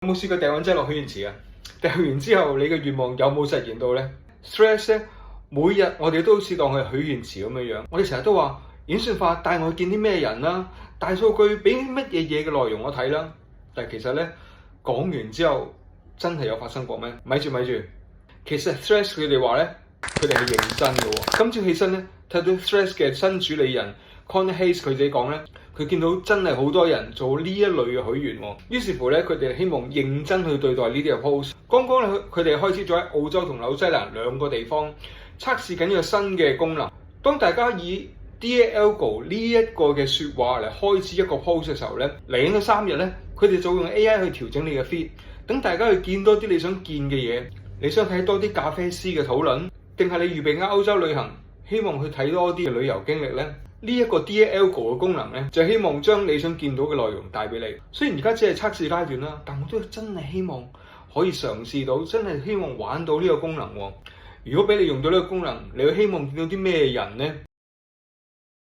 有冇試過掟真落許願池啊？掟完之後，你嘅願望有冇實現到呢？ Threads 咧，每日我哋都好似當佢係許願池咁樣樣。我哋成日都話演算法帶我去見啲咩人啦，大數據俾乜嘢嘅內容我睇啦。但係其實咧，講完之後真係有發生過咩？咪住，其實 Threads 佢哋話咧，佢哋係認真嘅喎。今朝起身咧，睇到 Threads 嘅新主理人 Conor Hayes 佢自己講咧，佢見到真係好多人做呢一類嘅許願喎。於是乎咧，佢哋希望認真去對待呢啲嘅 post。剛剛咧，佢哋開始咗喺澳洲同紐西蘭兩個地方測試緊呢個新嘅功能。當大家以 Dear Algo 呢一個嘅説話嚟開始一個 post 嘅時候咧，嚟緊嘅3日咧，佢哋就會用 AI 去調整你嘅 feed，等大家去見多啲你想見嘅嘢。你想睇多啲咖啡師嘅討論，定係你預備喺歐洲旅行，希望去睇多啲嘅旅遊經歷呢？呢一個 Dear Algo 嘅功能咧，就希望將你想見到嘅內容帶俾你。雖然而家只係測試階段啦，但我都真係希望可以嘗試到，真係希望玩到呢個功能喎。如果俾你用到呢個功能，你會希望見到啲咩人呢？